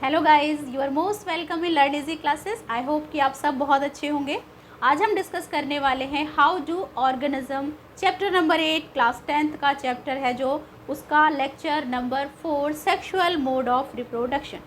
Hello guys, you are most welcome in learn easy classes. I hope कि आप सब बहुत अच्छे होंगे। आज हम डिस्कस करने वाले हैं how do organism, chapter number 8, class 10th का चैप्टर है जो उसका lecture number 4 sexual mode of reproduction.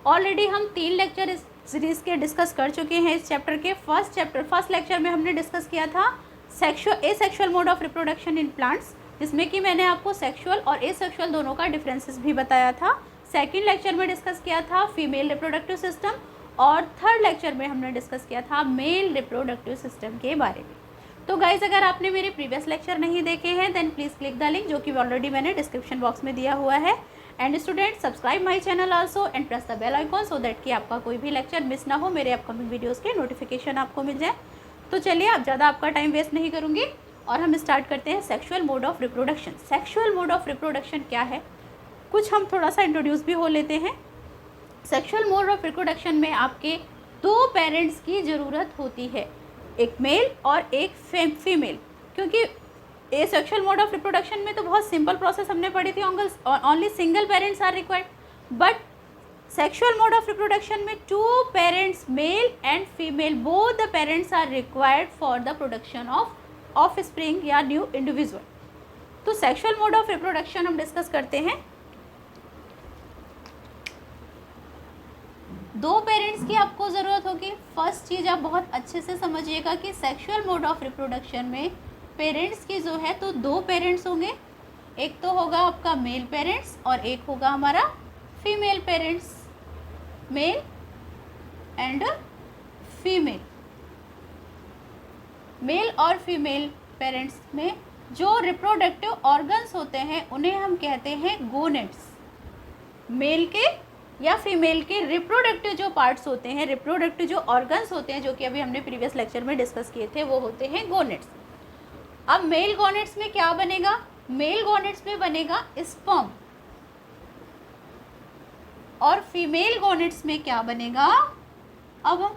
Already हम 3 लेक्चर इस सीरीज़ के डिस्कस कर चुके हैं। इस चैप्टर के फर्स्ट लेक्चर में हमने डिस्कस किया था sexual mode of reproduction in plants, जिसमें कि मैंने आपको सेक्सुअल और एसेक्सुअल दोनों का डिफरेंसेस भी बताया था। सेकेंड लेक्चर में डिस्कस किया था फीमेल रिप्रोडक्टिव सिस्टम, और थर्ड लेक्चर में हमने डिस्कस किया था मेल रिप्रोडक्टिव सिस्टम के बारे में। तो गाइज, अगर आपने मेरे प्रीवियस लेक्चर नहीं देखे हैं then please click the link जो कि ऑलरेडी मैंने डिस्क्रिप्शन बॉक्स में दिया हुआ है। And student, subscribe my channel also and press the bell icon so that कि आपका कोई भी लेक्चर मिस ना हो, मेरे अपकमिंग वीडियोज़ के नोटिफिकेशन आपको मिल जाए। तो चलिए, अब ज़्यादा आपका टाइम वेस्ट नहीं करूँगी और हम स्टार्ट करते हैं sexual mode of reproduction. Sexual mode of reproduction क्या है, कुछ हम थोड़ा सा इंट्रोड्यूस भी हो लेते हैं। सेक्सुअल मोड ऑफ रिप्रोडक्शन में आपके 2 पेरेंट्स की ज़रूरत होती है, एक मेल और एक फीमेल। क्योंकि asexual mode of reproduction में तो बहुत सिंपल प्रोसेस हमने पढ़ी थी, only single parents are required. But sexual mode of reproduction में 2 parents, male and female, both the parents are required for the production of offspring या new individual. तो sexual mode of reproduction हम discuss करते हैं। 2 parents की आपको ज़रूरत होगी। फर्स्ट चीज़ आप बहुत अच्छे से समझिएगा कि सेक्सुअल मोड ऑफ रिप्रोडक्शन में पेरेंट्स की जो है तो 2 पेरेंट्स होंगे। एक तो होगा आपका मेल पेरेंट्स और एक होगा हमारा female parents, male and female. Male और फीमेल पेरेंट्स में जो रिप्रोडक्टिव ऑर्गन्स होते हैं उन्हें हम कहते हैं गोनेड्स। मेल के या फीमेल के रिप्रोडक्टिव जो पार्ट्स होते हैं, रिप्रोडक्टिव जो ऑर्गन्स होते हैं, जो कि अभी हमने प्रीवियस लेक्चर में डिस्कस किए थे, वो होते हैं गोनेड्स। अब मेल गोनेड्स में क्या बनेगा, मेल गोनेड्स में बनेगा स्पर्म, और फीमेल गोनेड्स में क्या बनेगा, अवम।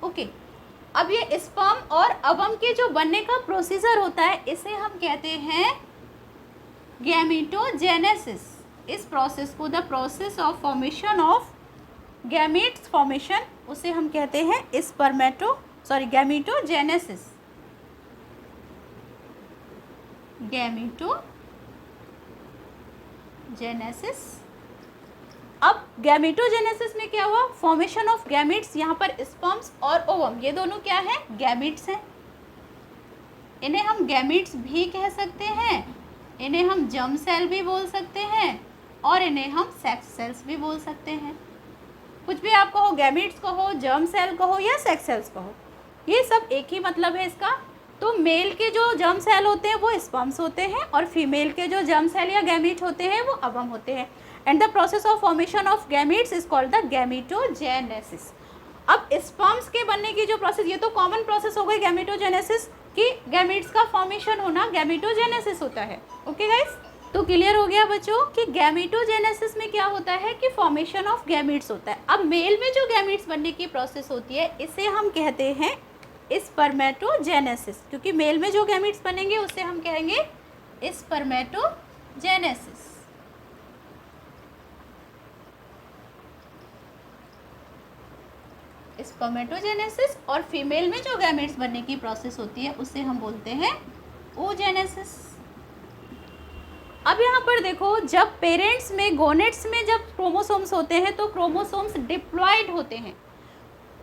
ओके, अब ये स्पर्म और अवम के जो बनने का प्रोसीजर होता है इसे हम कहते हैं गैमीटोजेनेसिस। इस प्रोसेस को, the process of formation of gametes formation, उसे हम कहते हैं गैमीटोजेनेसिस। गैमीटोजेनेसिस। अब गैमीटोजेनेसिस में क्या हुआ, फॉर्मेशन ऑफ गैमीट्स। यहाँ पर स्पर्म्स और ओवम ये दोनों क्या है, गैमीट्स हैं। इन्हें हम गैमीट्स भी कह सकते हैं, इन्हें हम जर्म सेल भी बोल सकते हैं, और इन्हें हम सेक्स सेल्स भी बोल सकते हैं। कुछ भी आप कहो, गैमीट्स कहो, जर्म सेल कहो या सेक्स सेल्स कहो, ये सब एक ही मतलब है इसका। तो मेल के जो जर्म सेल होते हैं वो स्पर्म्स होते हैं, और फीमेल के जो जर्म सेल या गैमीट होते हैं वो अवम होते हैं। And the process of formation of gametes is called the gametogenesis. अब स्पर्म्स के बनने की जो प्रोसेस, ये तो कॉमन प्रोसेस हो गई गैमीटोजेनेसिस कि गैमीट्स का फॉर्मेशन होना गैमीटोजेनेसिस होता है। ओके गाइस, तो क्लियर हो गया बच्चों कि गैमीटोजेनेसिस में क्या होता है कि फॉर्मेशन ऑफ गैमीट्स होता है। अब मेल में जो गैमीट्स बनने की प्रोसेस होती है इसे हम कहते हैं स्पर्मेटोजेनेसिस, क्योंकि मेल में जो गैमीट्स बनेंगे उसे हम कहेंगे स्पर्मेटोजेनेसिस। स्पर्मेटोजेनेसिस, और फीमेल में जो गैमीट्स बनने की प्रोसेस होती है उसे हम बोलते हैं oogenesis। अब यहाँ पर देखो, जब पेरेंट्स में, गोनेट्स में जब क्रोमोसोम्स होते हैं तो क्रोमोसोम्स डिप्लॉयड होते हैं।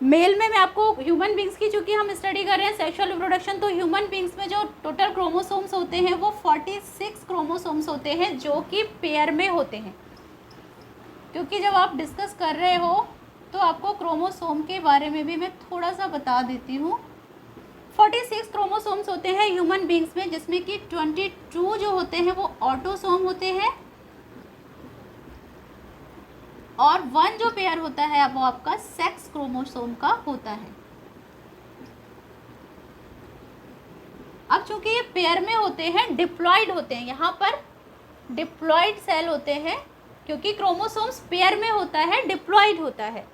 मेल में मैं आपको ह्यूमन बींग्स की, चूँकि हम स्टडी कर रहे हैं सेक्सुअल रिप्रोडक्शन, तो ह्यूमन बींग्स में जो टोटल क्रोमोसोम्स होते हैं वो 46 क्रोमोसोम्स होते हैं जो कि पेयर में होते हैं। क्योंकि जब आप डिस्कस कर रहे हो तो आपको क्रोमोसोम के बारे में भी मैं थोड़ा सा बता देती हूँ। 46 क्रोमोसोम्स होते हैं ह्यूमन बींग्स में, जिसमें कि 22 जो होते हैं वो ऑटोसोम होते हैं, और 1 जो पेयर होता है वो आपका सेक्स क्रोमोसोम का होता है। अब चूंकि ये पेयर में होते हैं, डिप्लॉयड होते हैं, यहाँ पर डिप्लॉयड सेल होते हैं, क्योंकि क्रोमोसोम्स पेयर में होता है, डिप्लॉयड होता है।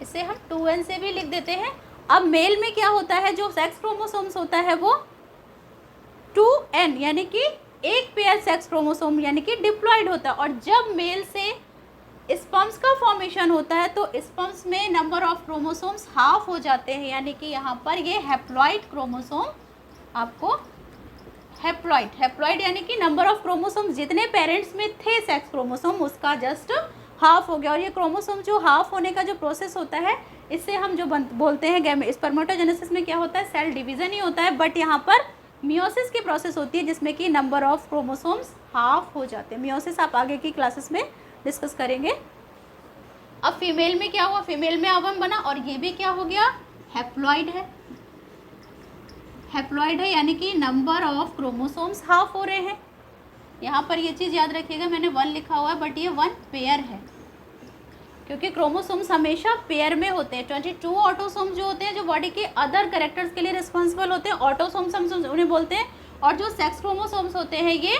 इसे हम 2n से भी लिख देते हैं। अब मेल में क्या होता है, जो सेक्स क्रोमोसोम्स होता है वो 2n यानी कि एक पेयर सेक्स क्रोमोसोम यानी कि डिप्लॉयड होता है। और जब मेल से स्पर्म्स का फॉर्मेशन होता है तो स्पर्म्स में नंबर ऑफ क्रोमोसोम्स हाफ हो जाते हैं, यानी कि यहाँ पर ये हैप्लॉइड क्रोमोसोम आपको हैप्लॉइड यानी कि नंबर ऑफ क्रोमोसोम जितने पेरेंट्स में थे सेक्स क्रोमोसोम उसका जस्ट हाफ हो गया। और ये क्रोमोसोम जो हाफ होने का जो प्रोसेस होता है इससे हम जो बोलते हैं स्पर्मेटोजेनेसिस में क्या होता है, सेल डिवीज़न ही होता है। बट यहाँ पर मियोसिस की प्रोसेस होती है जिसमें कि नंबर ऑफ क्रोमोसोम्स हाफ हो जाते हैं। मियोसिस आप आगे की क्लासेस में डिस्कस करेंगे। अब फीमेल में क्या हुआ, फीमेल में ओवम बना और ये भी क्या हो गया, हैप्लॉइड है यानी कि नंबर ऑफ क्रोमोसोम्स हाफ हो रहे हैं। यहाँ पर ये चीज़ याद रखिएगा, मैंने 1 लिखा हुआ है बट ये 1 पेयर है क्योंकि क्रोमोसोम्स हमेशा पेयर में होते हैं। 22 ऑटोसोम्स जो होते हैं जो बॉडी के अदर कैरेक्टर्स के लिए रिस्पॉन्सिबल होते हैं, ऑटोसोम्स हम उन्हें बोलते हैं। और जो सेक्स क्रोमोसोम्स होते हैं ये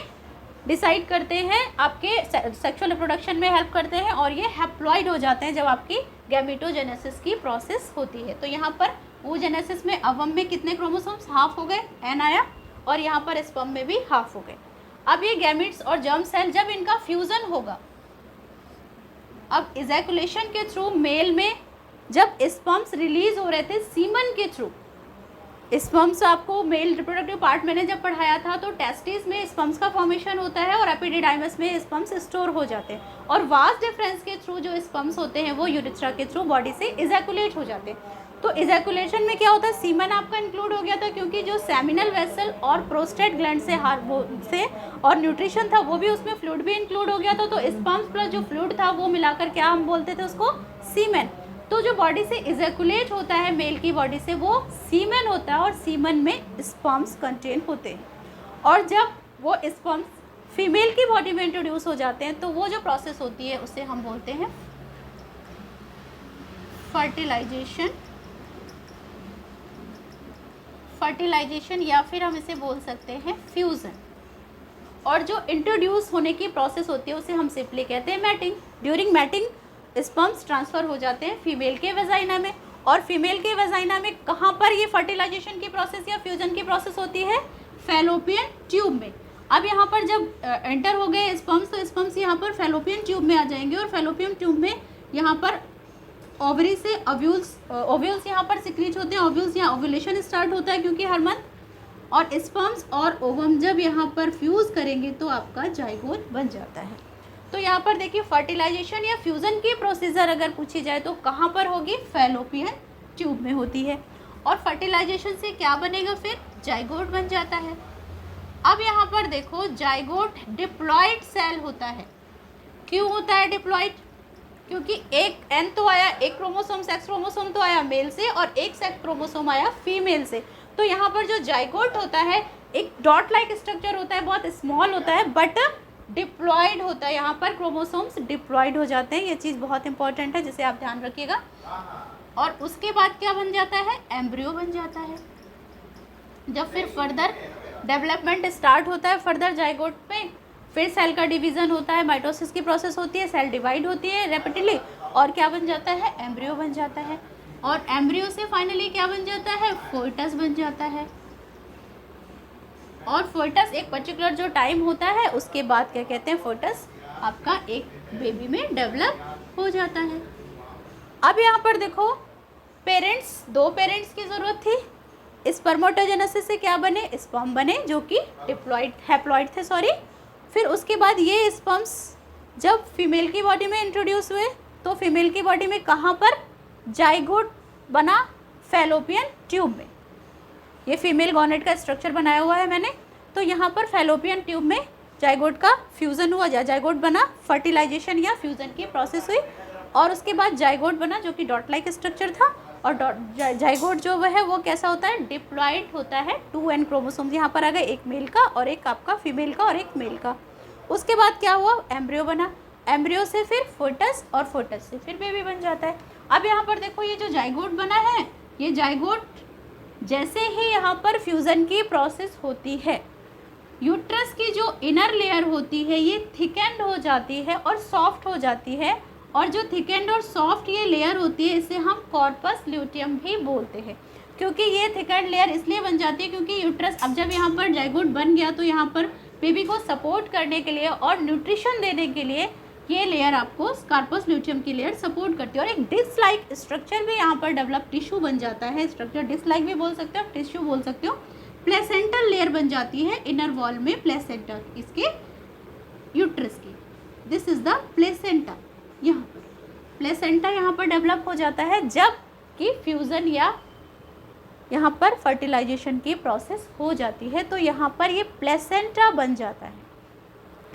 डिसाइड करते हैं आपके सेक्सुअल रिप्रोडक्शन में हेल्प करते हैं और ये हैप्लॉइड हो जाते हैं जब आपकी गैमेटोजेनेसिस की प्रोसेस होती है। तो यहाँ पर oogenesis में ओवम में कितने क्रोमोसोम्स हाफ हो गए, n आया, और यहाँ पर स्पर्म में भी हाफ हो गए। अब ये गैमेट्स और जर्म सेल जब इनका फ्यूज़न होगा, अब इजैकुलेशन के थ्रू मेल में जब स्पर्म्स रिलीज हो रहे थे सीमन के थ्रू, स्पर्म्स आपको मेल रिप्रोडक्टिव पार्ट मैंने जब पढ़ाया था तो टेस्टिस में स्पर्म्स का फॉर्मेशन होता है और एपिडिडाइमस में स्पर्म्स स्टोर हो जाते हैं और वास डिफरेंस के थ्रू जो स्पर्म्स होते हैं वो यूरेथ्रा के थ्रू बॉडी से इजैकुलेट हो जाते हैं। तो इजैकुलेशन में क्या होता है, सीमन आपका इंक्लूड हो गया था क्योंकि जो सेमिनल वेसल और प्रोस्टेट ग्लैंड से और न्यूट्रिशन था वो भी उसमें फ्लूइड भी इंक्लूड हो गया था। तो स्पर्म्स प्लस जो फ्लूइड था वो मिलाकर क्या हम बोलते थे उसको, सीमेन। तो जो बॉडी से इजैकुलेट होता है मेल की बॉडी से वो सीमेन होता है और सीमन में स्पर्म्स कंटेन होते हैं। और जब वो स्पर्म्स फीमेल की बॉडी में इंट्रोड्यूस हो जाते हैं तो वो जो प्रोसेस होती है उसे हम बोलते हैं फर्टिलाइजेशन या फिर हम इसे बोल सकते हैं फ्यूज़न। और जो इंट्रोड्यूस होने की प्रोसेस होती है उसे हम सिंपली कहते हैं mating. During mating sperms transfer हो जाते हैं फीमेल के वेजाइना में, और फीमेल के वेजाइना में कहाँ पर ये फर्टिलाइजेशन की प्रोसेस या फ्यूजन की प्रोसेस होती है, फैलोपियन ट्यूब में। अब यहाँ पर जब एंटर हो गए स्पर्म्स तो स्पर्म्स यहाँ पर फैलोपियन ट्यूब में आ जाएंगे और फैलोपियन ट्यूब में यहाँ पर ओवरी से ओव्यूल्स यहाँ पर सिक्रीट होते हैं। ओव्यूल्स यहाँ ओव्यूलेशन स्टार्ट होता है क्योंकि हर मंथ, और स्पर्म्स और ओवम जब यहाँ पर फ्यूज़ करेंगे तो आपका जाइगोट बन जाता है। तो यहाँ पर देखिए फर्टिलाइजेशन या फ्यूज़न की प्रोसीजर अगर पूछी जाए तो कहाँ पर होगी, फैलोपियन ट्यूब में होती है। और फर्टिलाइजेशन से क्या बनेगा, फिर जाइगोट बन जाता है। अब यहाँ पर देखो जाइगोट डिप्लॉयड सेल होता है। क्यों होता है डिप्लॉयड, क्योंकि एक एन तो आया, एक क्रोमोसोम सेक्स क्रोमोसोम तो आया मेल से और एक सेक्स क्रोमोसोम आया फीमेल से। तो यहाँ पर जो जाइगोट होता है एक डॉट लाइक स्ट्रक्चर होता है, बहुत स्मॉल होता है बट डिप्लॉयड होता है। यहाँ पर क्रोमोसोम्स डिप्लॉयड हो जाते हैं, ये चीज़ बहुत इंपॉर्टेंट है जिसे आप ध्यान रखिएगा। और उसके बाद क्या बन जाता है, एम्ब्रियो बन जाता है। जब फिर फर्दर डेवलपमेंट स्टार्ट होता है फर्दर जाइगोट पे, फिर सेल का डिवीज़न होता है, माइटोसिस की प्रोसेस होती है, सेल डिवाइड होती है रैपिडली और क्या बन जाता है, एम्ब्रियो बन जाता है। और एम्ब्रियो से फाइनली क्या बन जाता है, फोइटस बन जाता है। और फोइटस एक पर्टिकुलर जो टाइम होता है उसके बाद क्या कहते हैं, फोइटस आपका एक बेबी में डेवलप हो जाता है। अब यहाँ पर देखो पेरेंट्स, 2 पेरेंट्स की ज़रूरत थी। स्पर्मेटोजेनेसिस से क्या बने, स्पर्म बने जो कि हैप्लॉइड थे सॉरी। फिर उसके बाद ये स्पर्म्स जब फीमेल की बॉडी में इंट्रोड्यूस हुए तो फीमेल की बॉडी में कहाँ पर, जाइगोट बना फैलोपियन ट्यूब में। ये फीमेल गॉनेट का स्ट्रक्चर बनाया हुआ है मैंने। तो यहाँ पर फैलोपियन ट्यूब में जाइगोट का फ्यूज़न हुआ, जाइगोट बना, फर्टिलाइजेशन या फ्यूज़न की प्रोसेस हुई और उसके बाद जाइगोट बना जो कि डॉट लाइक स्ट्रक्चर था। और जाइगोट जो वह है वो कैसा होता है, डिप्लॉयड होता है। 2n क्रोमोसोम्स यहाँ पर आ गए, एक मेल का और एक आपका फीमेल का और एक मेल का। उसके बाद क्या हुआ, एम्ब्रियो बना, एम्ब्रियो से फिर फोइटस और फोइटस से फिर बेबी बन जाता है। अब यहाँ पर देखो ये जो जाइगोट बना है, ये जाइगोट जैसे ही यहाँ पर फ्यूज़न की प्रोसेस होती है यूट्रस की जो इनर लेयर होती है ये थिकेंड हो जाती है और सॉफ्ट हो जाती है। और जो थिकेंड और सॉफ्ट ये लेयर होती है इसे हम कॉर्पस ल्यूटियम भी बोलते हैं। क्योंकि ये थिकेंड लेयर इसलिए बन जाती है क्योंकि यूट्रस, अब जब यहाँ पर जाइगोट बन गया तो यहाँ पर बेबी को सपोर्ट करने के लिए और न्यूट्रिशन देने के लिए ये लेयर आपको कार्पस ल्यूटियम की लेयर सपोर्ट करती है। और एक डिस्क लाइक स्ट्रक्चर भी यहाँ पर डेवलप, टिश्यू बन जाता है, स्ट्रक्चर डिस्क लाइक भी बोल सकते हो, टिश्यू बोल सकते हो। प्लेसेंटल लेयर बन जाती है इनर वॉल में प्लेसेंटा इसके यूट्रस की। This is the placenta. यहाँ पर प्लेसेंटा यहाँ पर डेवलप हो जाता है जब कि फ्यूज़न या यहाँ पर फर्टिलाइजेशन की प्रोसेस हो जाती है, तो यहाँ पर ये प्लेसेंटा बन जाता है।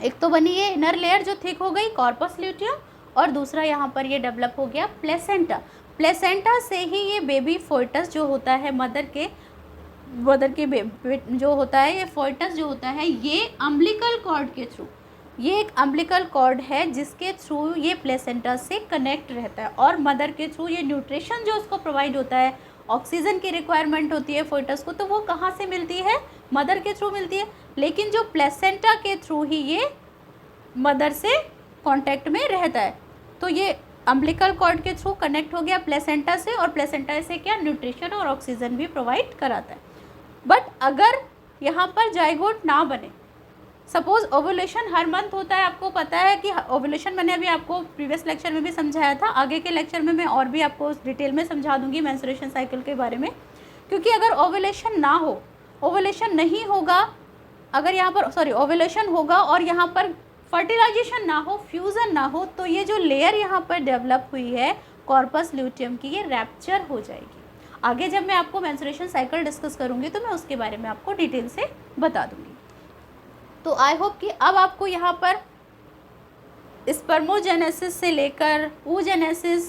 एक तो बनी ये इनर लेयर जो थिक हो गई कॉर्पस ल्यूटियम, और दूसरा यहाँ पर ये डेवलप हो गया प्लेसेंटा। प्लेसेंटा से ही ये बेबी फोइटस जो होता है मदर के जो होता है, ये फोइटस जो होता है ये अम्बिलिकल कॉर्ड के थ्रू, ये एक अम्बिलिकल कॉर्ड है जिसके थ्रू ये प्लेसेंटा से कनेक्ट रहता है, और मदर के थ्रू ये न्यूट्रिशन जो उसको प्रोवाइड होता है, ऑक्सीजन की रिक्वायरमेंट होती है फोइटस को, तो वो कहाँ से मिलती है, मदर के थ्रू मिलती है। लेकिन जो प्लेसेंटा के थ्रू ही ये मदर से कांटेक्ट में रहता है, तो ये अम्बिलिकल कॉर्ड के थ्रू कनेक्ट हो गया प्लेसेंटा से, और प्लेसेंटा से क्या न्यूट्रिशन और ऑक्सीजन भी प्रोवाइड कराता है। बट अगर यहाँ पर जाइगोट ना बने, सपोज ओवुलेशन हर मंथ होता है, आपको पता है कि ओवुलेशन मैंने अभी आपको प्रीवियस लेक्चर में भी समझाया था, आगे के लेक्चर में मैं और भी आपको डिटेल में समझा दूंगी मेंस्ट्रुएशन साइकिल के बारे में। क्योंकि अगर ओवुलेशन ना हो, ओवुलेशन नहीं होगा, अगर यहाँ पर ओवुलेशन होगा और यहाँ पर फर्टिलाइजेशन ना हो, फ्यूज़न ना हो, तो ये जो लेयर यहाँ पर डेवलप हुई है कॉर्पस ल्यूटियम की, ये रैप्चर हो जाएगी। आगे जब मैं आपको मेंस्ट्रुएशन साइकिल डिस्कस करूँगी तो मैं उसके बारे में आपको डिटेल से बता दूँगी। तो आई होप कि अब आपको यहाँ पर स्पर्मोजेनेसिस से लेकर oogenesis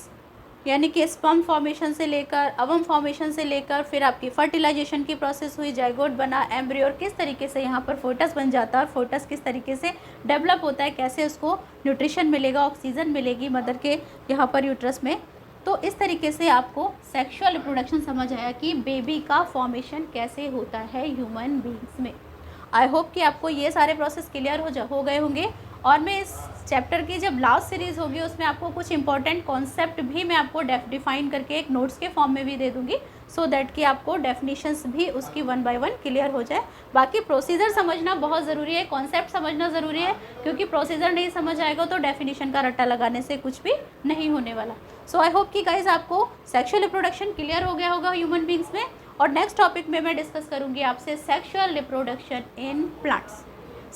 यानी कि स्पर्म फॉर्मेशन से लेकर अवम फॉर्मेशन से लेकर फिर आपकी फर्टिलाइजेशन की प्रोसेस हुई, जाइगोट बना, एम्ब्रियो, और किस तरीके से यहाँ पर फोइटस बन जाता है, और फोइटस किस तरीके से डेवलप होता है, कैसे उसको न्यूट्रिशन मिलेगा, ऑक्सीजन मिलेगी मदर के यहाँ पर यूट्रस में। तो इस तरीके से आपको सेक्सुअल रिप्रोडक्शन समझ आया कि बेबी का फॉर्मेशन कैसे होता है ह्यूमन बींग्स में। आई होप कि आपको ये सारे प्रोसेस क्लियर हो गए होंगे, और मैं इस चैप्टर की जब लास्ट सीरीज़ होगी उसमें आपको कुछ इंपॉर्टेंट कॉन्सेप्ट भी मैं आपको डिफाइन करके एक नोट्स के फॉर्म में भी दे दूंगी, सो दैट कि आपको डेफिनेशंस भी उसकी 1 बाय 1 क्लियर हो जाए। बाकी प्रोसीजर समझना बहुत ज़रूरी है, कॉन्सेप्ट समझना ज़रूरी है, क्योंकि प्रोसीजर नहीं समझ आएगा तो डेफिनेशन का रट्टा लगाने से कुछ भी नहीं होने वाला। सो आई होप कि गाइज आपको सेक्शुअल रिप्रोडक्शन क्लियर हो गया होगा ह्यूमन बींग्स में, और नेक्स्ट टॉपिक में मैं डिस्कस करूँगी आपसे sexual reproduction in plants.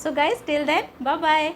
So guys till then bye bye.